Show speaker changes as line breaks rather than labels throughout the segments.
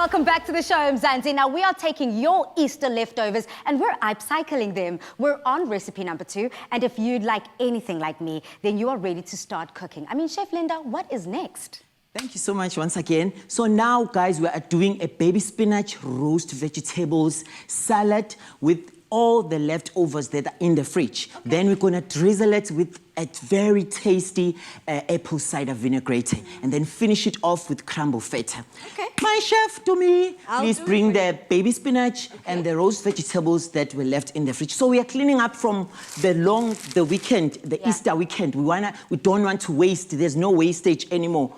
welcome back to the show. I'm Zanzi. Now we are taking your Easter leftovers and we're upcycling them. We're on recipe number 2, and if you'd like anything like me, then you are ready to start cooking. I mean, Chef Linda, what is next?
Thank you so much once again. So now, guys, we are doing a baby spinach roast vegetables salad with all the leftovers that are in the fridge. Okay. Then we're gonna drizzle it with a very tasty apple cider vinaigrette, and then finish it off with crumble feta. Okay. My chef, to me, please bring the baby spinach and the roast vegetables that were left in the fridge. So we are cleaning up from the weekend, the Easter weekend. We don't want to waste. There's no wastage anymore.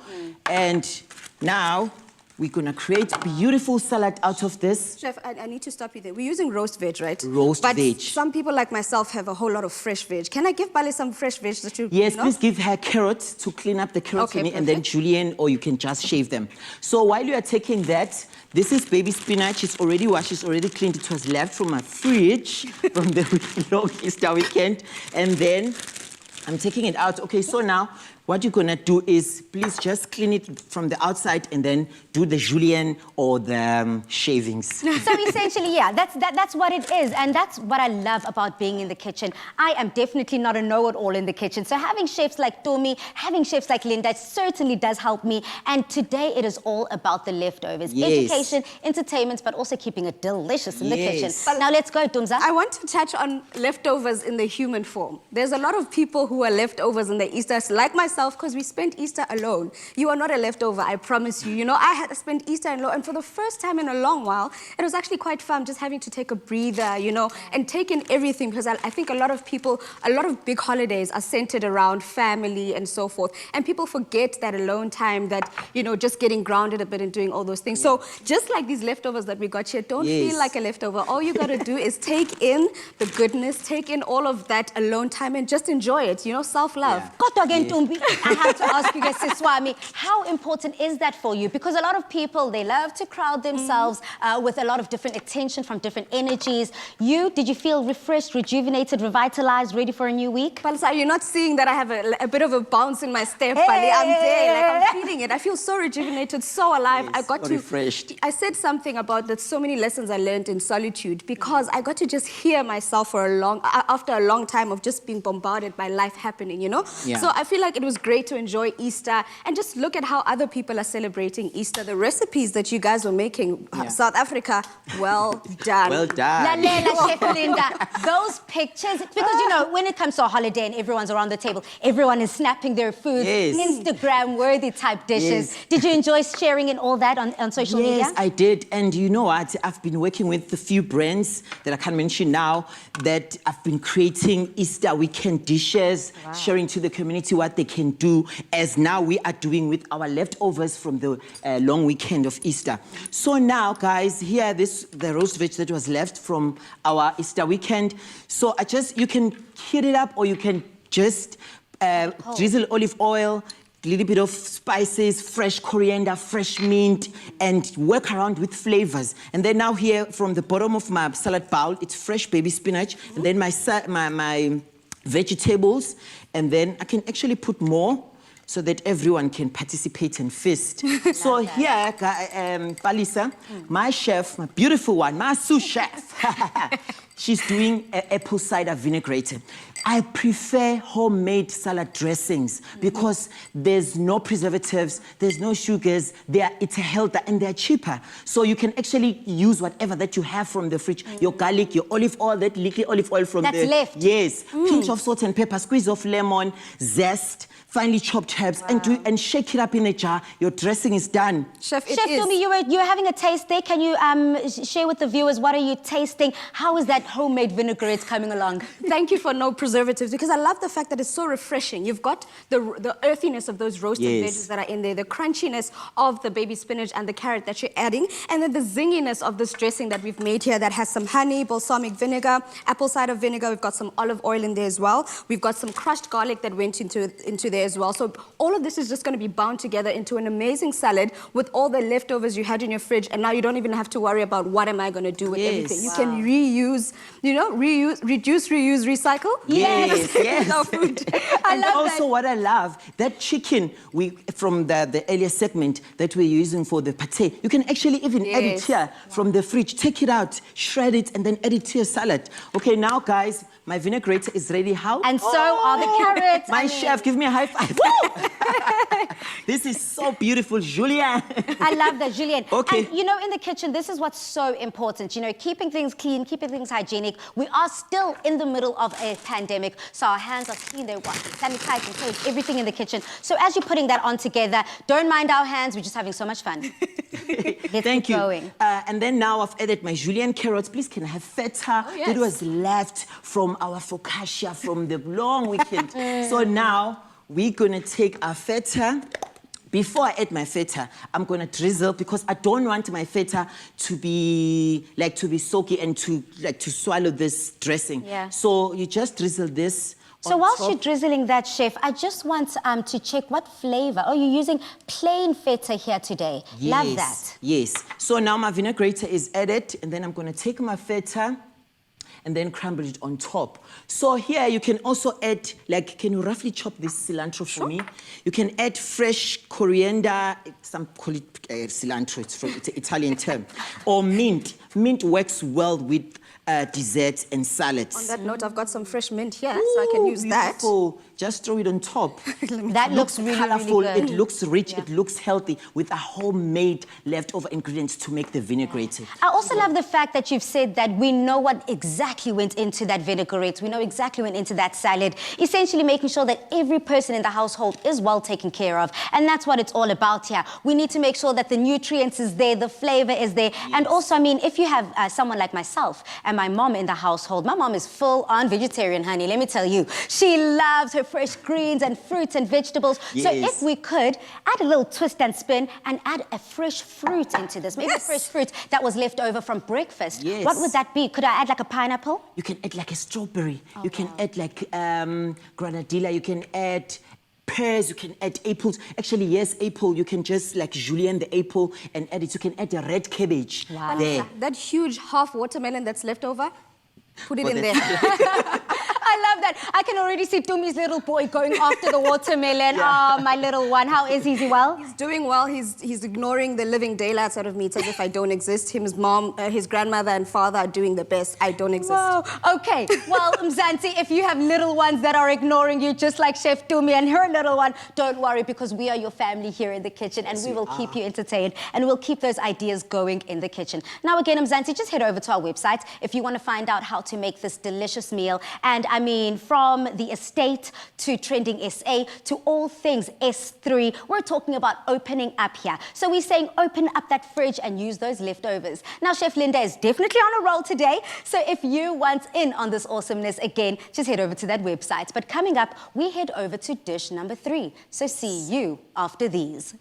And now we're gonna create beautiful salad out of this.
Chef, I need to stop you there. We're using roast veg, right?
Roast veg.
But some people like myself have a whole lot of fresh veg. Can I give Bali some fresh veg that you
Yes, please give her carrots to clean up the carrots for me, and then julienne, or you can just shave them. So while you are taking that, this is baby spinach. It's already washed, it's already cleaned. It was left from my fridge from the long Easter weekend. And then I'm taking it out. Okay, so now what you're gonna do is please just clean it from the outside and then do the julienne or the shavings.
So essentially, yeah, that's what it is, and that's what I love about being in the kitchen. I am definitely not a know-it-all in the kitchen, so having chefs like Tomi, having chefs like Linda certainly does help me, and today it is all about the leftovers. Yes. Education, entertainment, but also keeping it delicious in the kitchen. But now let's go, Dumza.
I want to touch on leftovers in the human form. There's a lot of people who are leftovers in the Easter, like myself, because we spent Easter alone. You are not a leftover, I promise you. You know, I had spent Easter alone, and for the first time in a long while, it was actually quite fun just having to take a breather, you know, and take in everything, because I think a lot of people, a lot of big holidays are centered around family and so forth, and people forget that alone time, that, you know, just getting grounded a bit and doing all those things. So just like these leftovers that we got here, don't feel like a leftover. All you got to do is take in the goodness, take in all of that alone time, and just enjoy it, you know, self-love.
Kodwa again, Tumbi, I have to ask you guys, Siswami, how important is that for you? Because a lot of people, they love to crowd themselves with a lot of different attention from different energies. Did you feel refreshed, rejuvenated, revitalized, ready for a new week?
Palisa, you're not seeing that I have a bit of a bounce in my step, Bali. I'm there, like I'm feeling it. I feel so rejuvenated, so alive.
Yes,
I got to
refreshed.
I said something about that so many lessons I learned in solitude, because I got to just hear myself for after a long time of just being bombarded by life happening, you know? Yeah. So I feel like it was great to enjoy Easter and just look at how other people are celebrating Easter. The recipes that you guys were making, South Africa, well done.
Well done.
Lalela, Chef Linda, those pictures, because you know, when it comes to a holiday and everyone's around the table, everyone is snapping their food, Instagram-worthy type dishes. Did you enjoy sharing and all that on social media?
Yes, I did. And you know what? I've been working with a few brands that I can't mention now that I've been creating Easter weekend dishes, sharing to the community what they can do, as now we are doing with our leftovers from the long weekend of Easter. So now, guys, here the roast veg that was left from our Easter weekend. So you can heat it up, or you can just drizzle olive oil, a little bit of spices, fresh coriander, fresh mint, and work around with flavors. And then now here, from the bottom of my salad bowl, it's fresh baby spinach, and then my vegetables, and then I can actually put more so that everyone can participate and feast. So here, Palisa, my chef, my beautiful one, my sous chef, she's doing apple cider vinaigrette. I prefer homemade salad dressings because there's no preservatives, there's no sugars, it's healthier and they're cheaper. So you can actually use whatever that you have from the fridge, your garlic, your olive oil, that liquid olive oil from
that's left.
Yes, pinch of salt and pepper, squeeze of lemon, zest, finely chopped herbs, and shake it up in a jar. Your dressing is done.
Chef,
Tomi, you were having a taste there. Can you share with the viewers, what are you tasting? How is that homemade vinaigrette coming along?
Thank you for no preservatives, because I love the fact that it's so refreshing. You've got the earthiness of those roasted veggies that are in there, the crunchiness of the baby spinach and the carrot that you're adding, and then the zinginess of this dressing that we've made here that has some honey, balsamic vinegar, apple cider vinegar. We've got some olive oil in there as well. We've got some crushed garlic that went into there as well. So all of this is just going to be bound together into an amazing salad with all the leftovers you had in your fridge, and now you don't even have to worry about what am I going to do with everything. You can reuse, you know, reduce, reuse, recycle.
Yes, yes.
Our food.
I
And
love
also
that.
what I love, that chicken from the earlier segment that we're using for the pate, you can actually even add it
Yes.
here from the fridge. Take it out, shred it, and then add it to your salad. Okay, now guys, my vinaigrette is ready. How?
And so are the carrots.
My
I mean,
chef, give me a high five. This is so beautiful, Julia.
I love that, Julian.
Okay.
And you know, in the kitchen, this is what's so important. You know, keeping things clean, keeping things hygienic. We are still in the middle of a pandemic, so our hands are clean, they're washed, sanitized, and clean, everything in the kitchen. So as you're putting that on together, don't mind our hands. We're just having so much fun. Let's
Thank
keep
you.
going.
And then now I've added my julienne carrots. Please, can I have feta?
yes.
That was left from our focaccia from the long weekend. So now we're gonna take our feta. Before I add my feta, I'm gonna drizzle because I don't want my feta to be soaky and to swallow this dressing.
Yeah.
So you just drizzle this.
So
on
whilst
top.
you're drizzling that, chef, I just want to check what flavor. Oh, you're using plain feta here today. Love that.
Yes. So now my vinaigrette is added, and then I'm going to take my feta and then crumble it on top. So here you can also add, like, can you roughly chop this cilantro for me? You can add fresh coriander, some call it cilantro, it's from Italian term, or mint. Mint works well with desserts and salads.
On that note, I've got some fresh mint here, so I can use that.
Beautiful. Just throw it on top.
That looks really,
colorful.
really good.
It looks rich.
Yeah.
It looks healthy with a homemade leftover ingredients to make the vinaigrette.
I also love the fact that you've said that we know what exactly went into that vinaigrette. We know exactly what went into that salad. Essentially making sure that every person in the household is well taken care of. And that's what it's all about here. We need to make sure that the nutrients is there, the flavor is there. And also, I mean, if you have someone like myself and my mom in the household, my mom is full on vegetarian, honey, let me tell you. She loves her fresh greens and fruits and vegetables. So
Yes.
if we could add a little twist and spin and add a fresh fruit into this, maybe a fresh fruit that was left over from breakfast.
Yes.
What would that be? Could I add like a pineapple?
You can add like a strawberry. You can add like granadilla. You can add pears. You can add apples. Actually, yes, apple. You can just like julienne the apple and add it. You can add the red cabbage
Wow.
there.
That huge half watermelon that's left over, put it
For
in
the-
there.
I love that. I can already see Tumi's little boy going after the watermelon.
Yeah.
Oh, my little one. How is he? Is he well?
He's doing well. He's ignoring the living daylights out of me. It's as if I don't exist. His mom, his grandmother and father are doing the best. I don't exist.
Whoa. Okay. Well, Mzansi, if you have little ones that are ignoring you, just like Chef Tumi and her little one, don't worry because we are your family here in the kitchen and we will keep you entertained and we'll keep those ideas going in the kitchen. Now, again, Mzansi, just head over to our website if you want to find out how to make this delicious meal. And I mean, from the estate to Trending SA to all things S3, we're talking about opening up here. So we're saying open up that fridge and use those leftovers. Now, Chef Linda is definitely on a roll today. So if you want in on this awesomeness, again, just head over to that website. But coming up, we head over to dish number 3. So see you after these.